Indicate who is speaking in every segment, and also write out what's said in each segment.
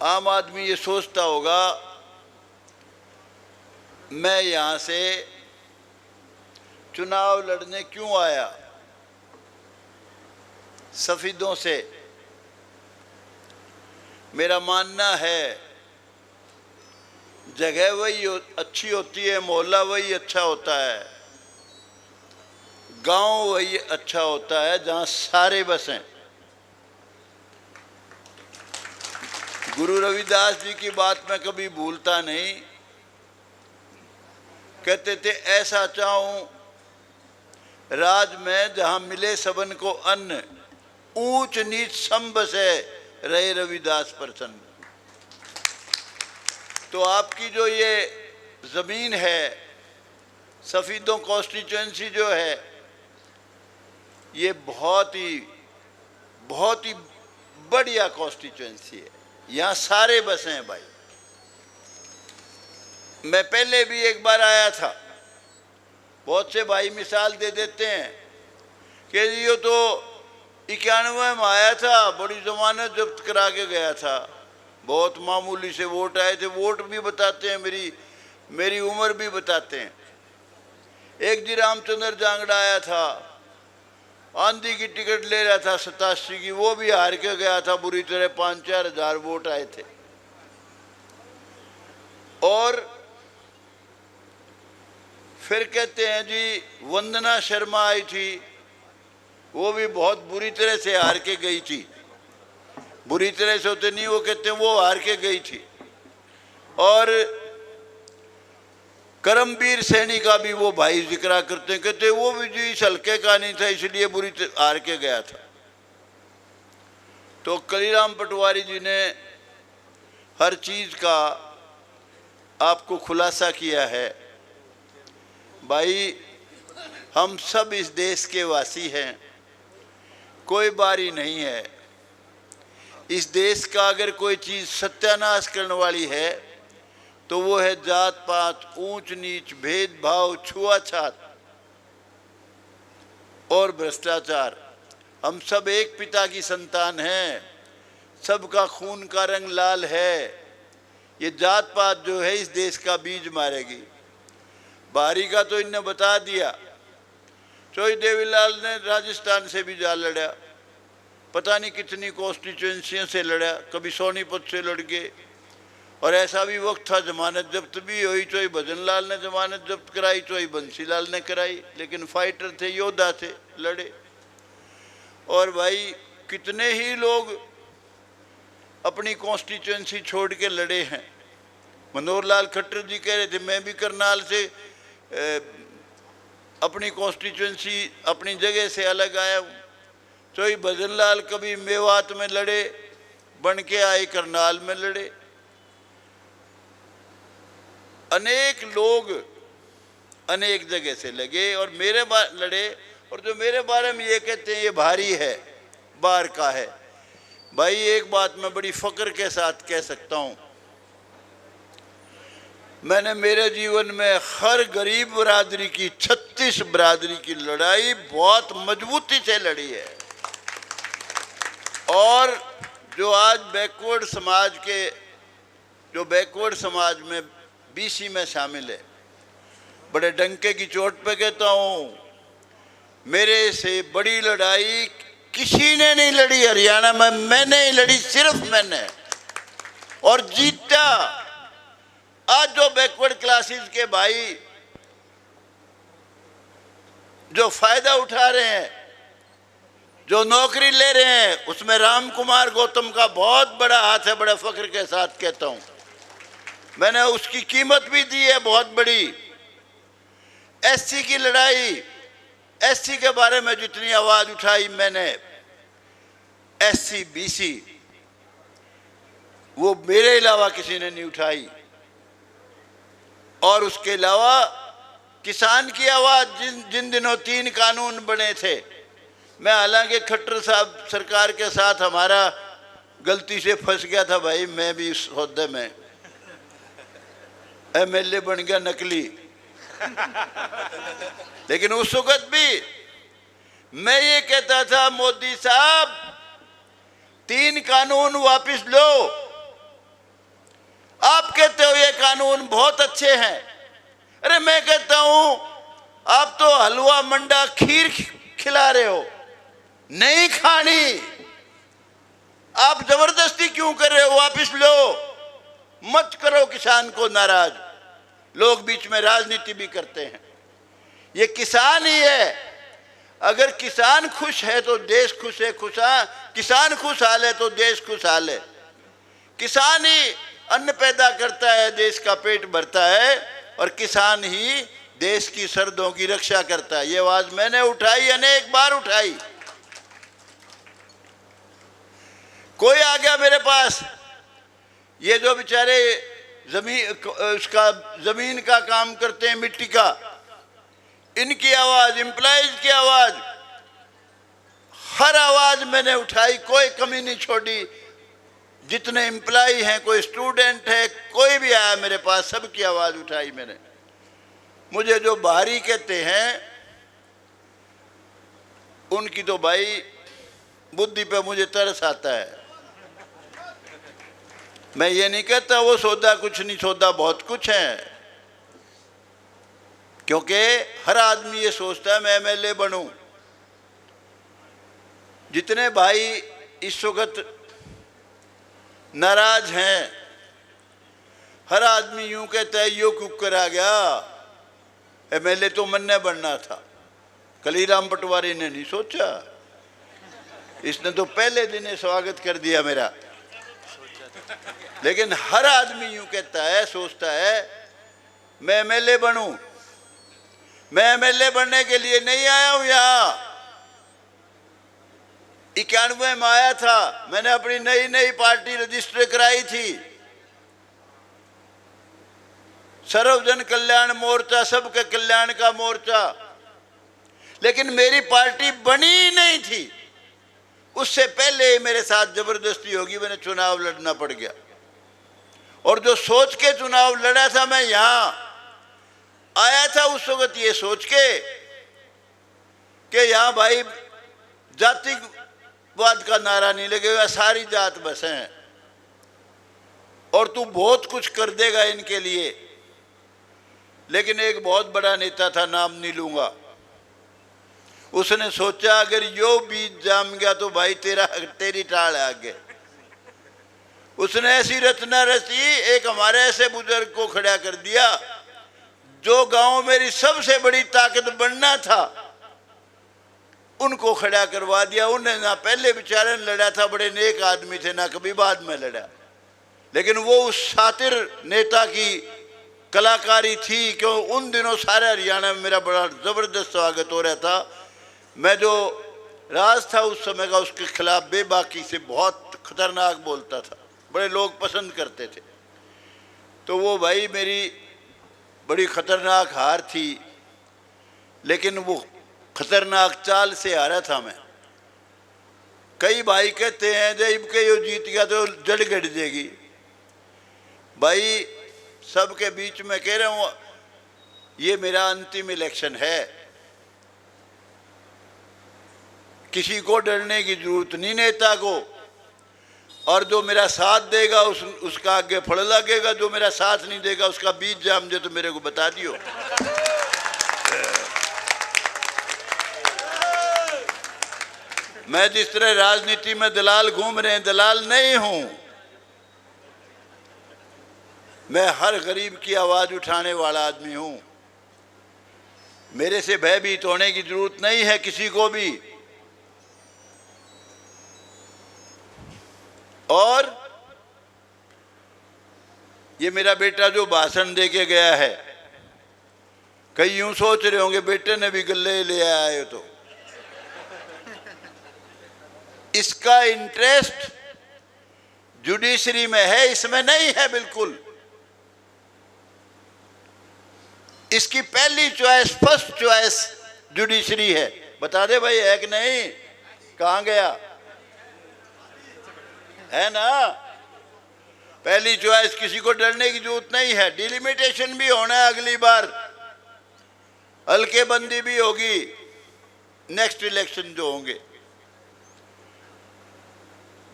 Speaker 1: आम आदमी ये सोचता होगा मैं यहाँ से चुनाव लड़ने क्यों आया सफेदों से। मेरा मानना है जगह वही अच्छी होती है, मोहल्ला वही अच्छा होता है, गांव वही अच्छा होता है जहां सारे बसें। गुरु रविदास जी की बात मैं कभी भूलता नहीं। कहते थे ऐसा चाहूं राज में जहां मिले सबन को अन्न, ऊंच नीच सम बसे रहे रविदास प्रसन्न। तो आपकी जो ये जमीन है सफीदों कॉन्स्टिट्यूएंसी जो है ये बहुत ही बढ़िया कॉन्स्टिट्यूएंसी है। यहाँ सारे बसे हैं भाई। मैं पहले भी एक बार आया था, बहुत से भाई मिसाल दे देते हैं कि ये तो 91 में आया था, बड़ी जमानत जब्त करा के गया था, बहुत मामूली से वोट आए थे। वोट भी बताते हैं, मेरी उम्र भी बताते हैं। एक जी रामचंद्र जांगड़ा आया था, आंधी की टिकट ले रहा था 87 की, वो भी हार के गया था बुरी तरह। 5-4 हजार वोट आए थे। और फिर कहते हैं जी वंदना शर्मा आई थी, वो भी बहुत बुरी तरह से हार के गई थी। बुरी तरह से होते नहीं, वो कहते हैं वो हार के गई थी। और करमवीर सैनी का भी वो भाई जिक्र करते हैं, कहते वो भी जी इस हल्के का नहीं था इसलिए बुरी हार के गया था। तो कलीराम पटवारी जी ने हर चीज का आपको खुलासा किया है। भाई हम सब इस देश के वासी हैं, कोई बारी नहीं है। इस देश का अगर कोई चीज सत्यानाश करने वाली है तो वो है जात पात, ऊंच नीच, भेदभाव, छुआछात और भ्रष्टाचार। हम सब एक पिता की संतान हैं, सबका खून का रंग लाल है। ये जात पात जो है इस देश का बीज मारेगी। बाहरी का तो इनने बता दिया। चोई देवीलाल ने राजस्थान से भी जा लड़ा, पता नहीं कितनी कॉन्स्टिट्यूएंसियों से लड़ा, कभी सोनीपत से लड़ गए। और ऐसा भी वक्त था जमानत जब्त भी हुई, चोई भजनलाल ने जमानत जब्त कराई, चोई बंसीलाल ने कराई, लेकिन फाइटर थे, योद्धा थे, लड़े। और भाई कितने ही लोग अपनी कॉन्स्टिट्यूएंसी छोड़ के लड़े हैं। मनोहर लाल खट्टर जी कह रहे थे मैं भी करनाल से अपनी कॉन्स्टिट्यूएंसी अपनी जगह से अलग आया हूँ। चोई भजनलाल कभी मेवात में लड़े, बन के आए करनाल में लड़े। अनेक लोग अनेक जगह से लगे और मेरे लड़े। और जो मेरे बारे में ये कहते हैं ये भारी है, बाहर का है। भाई एक बात मैं बड़ी फक्र के साथ कह सकता हूँ, मैंने मेरे जीवन में हर गरीब बरादरी की 36 बरादरी की लड़ाई बहुत मजबूती से लड़ी है। और जो आज बैकवर्ड समाज के, जो बैकवर्ड समाज में बीसी में शामिल है, बड़े डंके की चोट पे कहता हूँ मेरे से बड़ी लड़ाई किसी ने नहीं लड़ी हरियाणा में, मैंने ही लड़ी, सिर्फ मैंने, और जीता। आज जो बैकवर्ड क्लासेस के भाई जो फायदा उठा रहे हैं, जो नौकरी ले रहे हैं, उसमें राम कुमार गौतम का बहुत बड़ा हाथ है। बड़े फख्र के साथ कहता हूं, मैंने उसकी कीमत भी दी है बहुत बड़ी। एससी की लड़ाई, एससी के बारे में जितनी आवाज उठाई मैंने, एससी बीसी, वो मेरे अलावा किसी ने नहीं उठाई। और उसके अलावा किसान की आवाज, जिन दिनों 3 कानून बने थे, मैं हालांकि खट्टर साहब सरकार के साथ हमारा गलती से फंस गया था भाई, मैं भी इस ओहदे में एमएलए बन गया नकली। लेकिन उस वक्त भी मैं ये कहता था मोदी साहब 3 कानून वापस लो, कानून बहुत अच्छे हैं। अरे मैं कहता हूं आप तो हलवा मंडा खीर खिला रहे हो, नहीं खानी, आप जबरदस्ती क्यों कर रहे हो? वापिस लो, मत करो किसान को नाराज। लोग बीच में राजनीति भी करते हैं। ये किसान ही है, अगर किसान खुश है तो देश खुश है, किसान खुशहाल है तो देश खुशहाल है। किसान ही अन्न पैदा करता है, देश का पेट भरता है, और किसान ही देश की सरहदों की रक्षा करता है। ये आवाज मैंने उठाई, अनेक बार उठाई। कोई आ गया मेरे पास, ये जो बेचारे जमीन का काम करते हैं, मिट्टी का, इनकी आवाज, एम्प्लॉइज की आवाज, हर आवाज मैंने उठाई, कोई कमी नहीं छोड़ी। जितने एम्प्लॉय हैं, कोई स्टूडेंट है, कोई भी आया मेरे पास, सबकी आवाज उठाई मैंने। मुझे जो बाहरी कहते हैं उनकी तो भाई बुद्धि पे मुझे तरस आता है। मैं ये नहीं कहता वो सौदा कुछ नहीं, सौदा बहुत कुछ है, क्योंकि हर आदमी ये सोचता है मैं एमएलए बनूं। जितने भाई इस वक्त नाराज हैं, हर आदमी यूं कहता है यो क्यों करा गया, एमएलए तो मन ने बनना था। कलीराम पटवारी ने नहीं सोचा, इसने तो पहले दिन ही स्वागत कर दिया मेरा। लेकिन हर आदमी यूं कहता है, सोचता है मैं एमएलए बनूं। मैं एमएलए बनने के लिए नहीं आया हूं यहां। 91 में आया था, मैंने अपनी नई पार्टी रजिस्टर कराई थी, सर्वजन कल्याण मोर्चा, सबके कल्याण का मोर्चा, लेकिन मेरी पार्टी बनी नहीं थी। उससे पहले मेरे साथ जबरदस्ती होगी, मैंने चुनाव लड़ना पड़ गया। और जो सोच के चुनाव लड़ा था, मैं यहां आया था उस वक्त ये सोच के कि यहां भाई जातिवाद का नारा नहीं लगेगा, सारी जात बस हैं और तू बहुत कुछ कर देगा इनके लिए। लेकिन एक बहुत बड़ा नेता था, नाम नहीं लूंगा, उसने सोचा अगर यो बीज जाम गया तो भाई तेरी टाल है आगे। उसने ऐसी रचना रची, एक हमारे ऐसे बुजुर्ग को खड़ा कर दिया जो गांव मेरी सबसे बड़ी ताकत बनना था, उनको खड़ा करवा दिया। उन्हें ना पहले बेचारे ने लड़ा था, बड़े नेक आदमी थे, ना कभी बाद में लड़ा, लेकिन वो उस शातिर नेता की कलाकारी थी। क्यों उन दिनों सारे हरियाणा में मेरा बड़ा जबरदस्त स्वागत हो रहा था। मैं जो राज था उस समय का, उसके खिलाफ बेबाकी से बहुत खतरनाक बोलता था, बड़े लोग पसंद करते थे। तो वो भाई मेरी बड़ी खतरनाक हार थी, लेकिन वो खतरनाक चाल से हारा था मैं। कई भाई कहते हैं जब के यो जीत गया तो जड़ गड़ जाएगी। भाई सबके बीच में कह रहा हूं, ये मेरा अंतिम इलेक्शन है, किसी को डरने की जरूरत नहीं नेता को। और जो मेरा साथ देगा उसका आगे फल लगेगा, जो मेरा साथ नहीं देगा उसका बीज जाम दे तो मेरे को बता दियो। मैं जिस तरह राजनीति में दलाल घूम रहे हैं, दलाल नहीं हूं मैं, हर गरीब की आवाज उठाने वाला आदमी हूं। मेरे से भयभीत होने की जरूरत नहीं है किसी को भी। और ये मेरा बेटा जो भाषण दे के गया है, कई यूं सोच रहे होंगे बेटे ने भी गले ले आए हो, तो इसका इंटरेस्ट जुडिशरी में है, इसमें नहीं है बिल्कुल। इसकी पहली चॉइस, फर्स्ट चॉइस जुडिशरी है। बता दे भाई है कि नहीं, कहां गया है ना? पहली चॉइस, किसी को डरने की जरूरत नहीं है। डिलिमिटेशन भी होना है अगली बार, हल्के बंदी भी होगी नेक्स्ट इलेक्शन जो होंगे।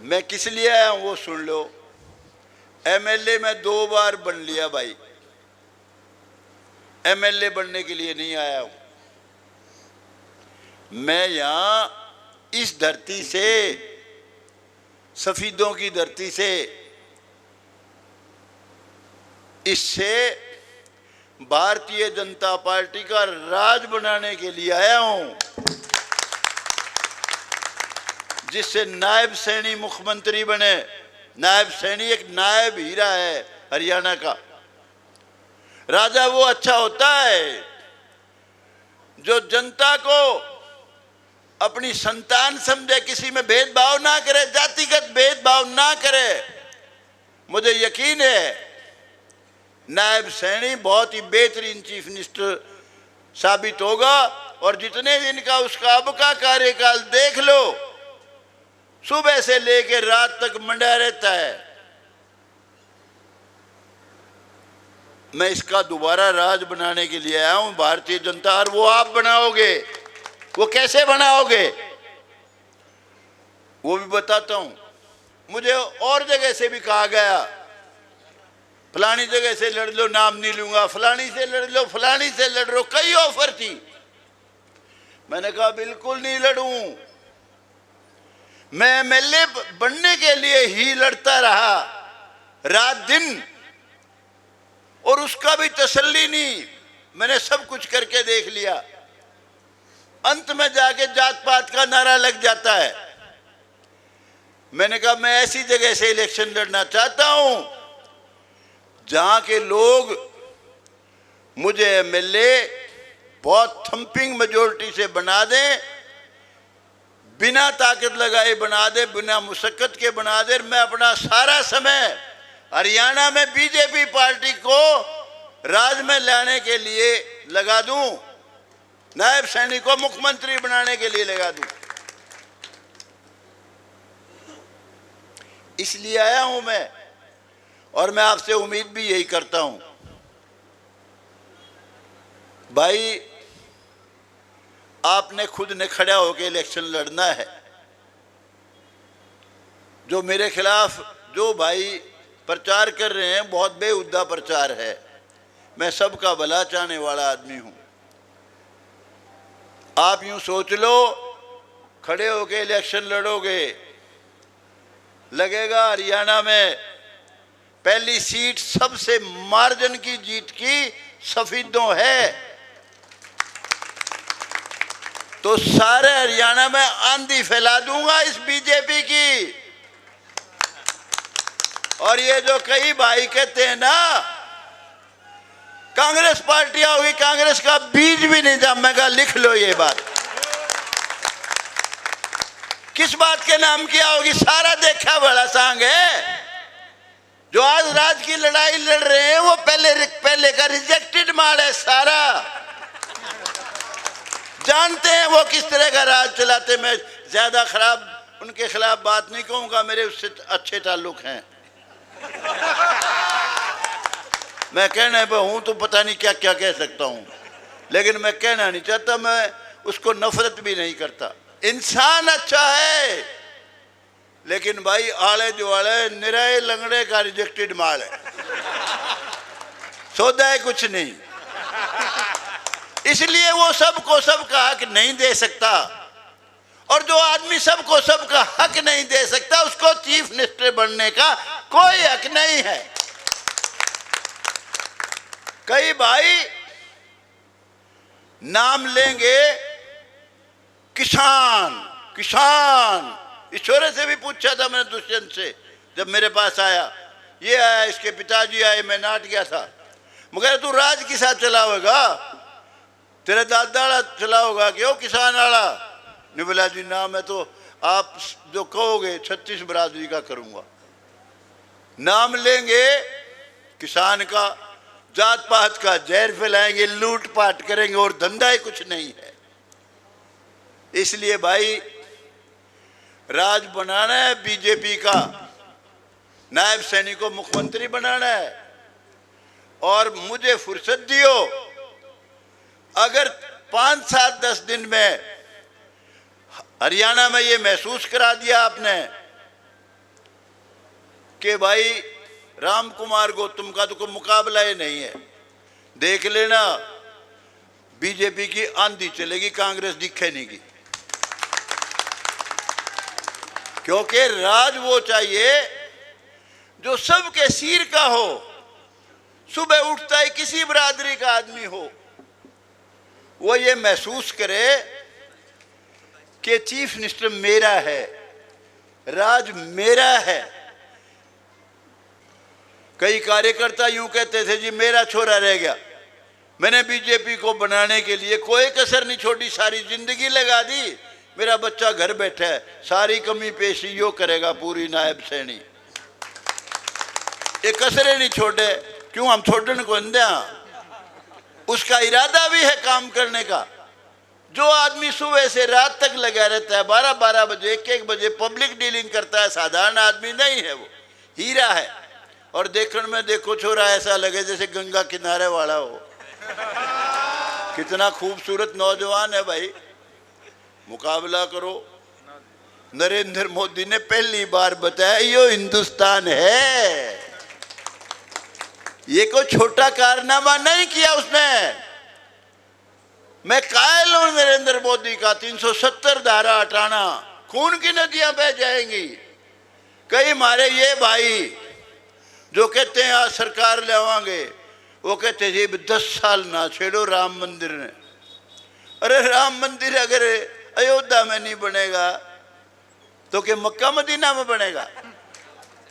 Speaker 1: मैं किस लिए आया हूं वो सुन लो। एमएलए में 2 बार बन लिया भाई, एमएलए बनने के लिए नहीं आया हूं। मैं यहां इस धरती से, सफीदों की धरती से, इससे भारतीय जनता पार्टी का राज बनाने के लिए आया हूं, जिससे नायब सैनी मुख्यमंत्री बने। नायब सैनी एक नायब हीरा है हरियाणा का। राजा वो अच्छा होता है जो जनता को अपनी संतान समझे, किसी में भेदभाव ना करे, जातिगत भेदभाव ना करे। मुझे यकीन है नायब सैनी बहुत ही बेहतरीन चीफ मिनिस्टर साबित होगा। और जितने दिन का उसका अब का कार्यकाल देख लो, सुबह से लेकर रात तक मंडा रहता है। मैं इसका दोबारा राज बनाने के लिए आया हूं, भारतीय जनता। और वो आप बनाओगे। वो कैसे बनाओगे वो भी बताता हूं। मुझे और जगह से भी कहा गया, फलानी जगह से लड़ लो, नाम नहीं लूंगा, फलानी से लड़ लो, फलानी से लड़ लो, कई ऑफर थी। मैंने कहा बिल्कुल नहीं लड़ूं। मैं एमएलए बनने के लिए ही लड़ता रहा रात दिन, और उसका भी तसल्ली नहीं। मैंने सब कुछ करके देख लिया। अंत में जाके जात पात का नारा लग जाता है। मैंने कहा मैं ऐसी जगह से इलेक्शन लड़ना चाहता हूं जहां के लोग मुझे एमएलए बहुत थंपिंग मेजोरिटी से बना दें, बिना ताकत लगाए बना दे, बिना मुशक्कत के बना दे। मैं अपना सारा समय हरियाणा में बीजेपी पार्टी को राज में लाने के लिए लगा दूं, नायब सैनी को मुख्यमंत्री बनाने के लिए लगा दूं। इसलिए आया हूं मैं, और मैं आपसे उम्मीद भी यही करता हूं। भाई आपने खुद ने खड़ा होकर इलेक्शन लड़ना है। जो मेरे खिलाफ जो भाई प्रचार कर रहे हैं, बहुत बेहुदा प्रचार है। मैं सबका भला चाहने वाला आदमी हूं। आप यूं सोच लो, खड़े होकर इलेक्शन लड़ोगे, लगेगा हरियाणा में पहली सीट सबसे मार्जिन की जीत की सफीदों है, तो सारे हरियाणा में आंधी फैला दूंगा इस बीजेपी की। और ये जो कई भाई कहते हैं ना कांग्रेस पार्टी होगी, कांग्रेस का बीज भी नहीं जमेगा, लिख लो ये बात। किस बात के नाम किया होगी? सारा देखा बड़ा सांग है। जो आज राज की लड़ाई लड़ रहे हैं वो पहले का रिजेक्टेड माल है सारा। जानते हैं वो किस तरह का राज चलाते। मैं ज्यादा खराब उनके खिलाफ बात नहीं कहूंगा, मेरे उससे अच्छे ताल्लुक हैं। मैं कहने पे हूं तो पता नहीं क्या क्या कह सकता हूं, लेकिन मैं कहना नहीं चाहता। मैं उसको नफरत भी नहीं करता। इंसान अच्छा है, लेकिन भाई आले जो आले निराए लंगड़े का रिजेक्टेड माल है, सौदा है कुछ नहीं। इसलिए वो सबको सबका हक नहीं दे सकता, और जो आदमी सबको सबका हक नहीं दे सकता उसको चीफ मिनिस्टर बनने का कोई हक नहीं है। कई भाई नाम लेंगे किसान किसान। ईश्वर से भी पूछा था मैंने, दुष्यंत से, जब मेरे पास आया, ये आया, इसके पिताजी आए, मैं नाट गया था। मगर तू राज के साथ चला होगा, तेरे दादा चला होगा क्यों किसान वाला? नहीं बोला जी ना, मैं तो आप जो कहोगे 36 बरादरी का करूंगा। नाम लेंगे किसान का, जात पात का जहर फैलाएंगे, लूट पाट करेंगे, और धंधा ही कुछ नहीं है। इसलिए भाई राज बनाना है बीजेपी का, नायब सैनी को मुख्यमंत्री बनाना है, और मुझे फुर्सत दियो। अगर 5, 7, 10 दिन में हरियाणा में ये महसूस करा दिया आपने कि भाई राम कुमार गौतम का तो कोई मुकाबला ही नहीं है, देख लेना, बीजेपी की आंधी चलेगी, कांग्रेस दिखे नहीं की। क्योंकि राज वो चाहिए जो सबके सिर का हो, सुबह उठता ही किसी बरादरी का आदमी हो, वो ये महसूस करे कि चीफ मिनिस्टर मेरा है, राज मेरा है। कई कार्यकर्ता यूं कहते थे जी मेरा छोरा रह गया, मैंने बीजेपी को बनाने के लिए कोई कसर नहीं छोड़ी, सारी जिंदगी लगा दी, मेरा बच्चा घर बैठा है, सारी कमी पेशी यो करेगा पूरी नायब सैनी, ये कसरे नहीं छोड़े। क्यों? हम छोड़ने को इंदिया, उसका इरादा भी है काम करने का। जो आदमी सुबह से रात तक लगा रहता है, 12-12 बजे 1-1 बजे पब्लिक डीलिंग करता है, साधारण आदमी नहीं है, वो हीरा है। और देखने में देखो छोरा ऐसा लगे जैसे गंगा किनारे वाला हो, कितना खूबसूरत नौजवान है भाई। मुकाबला करो। नरेंद्र मोदी ने पहली बार बताया यो हिंदुस्तान है, ये कोई छोटा कारनामा नहीं किया उसने। मैं कायल हूं नरेंद्र मोदी का। 370 धारा हटाना, खून की नदियां बह जाएंगी। कई हमारे ये भाई जो कहते हैं आज सरकार ले आवांगे, वो कहते जी 10 साल ना छेड़ो राम मंदिर ने। अरे राम मंदिर अगर अयोध्या में नहीं बनेगा तो क्या मक्का मदीना में बनेगा?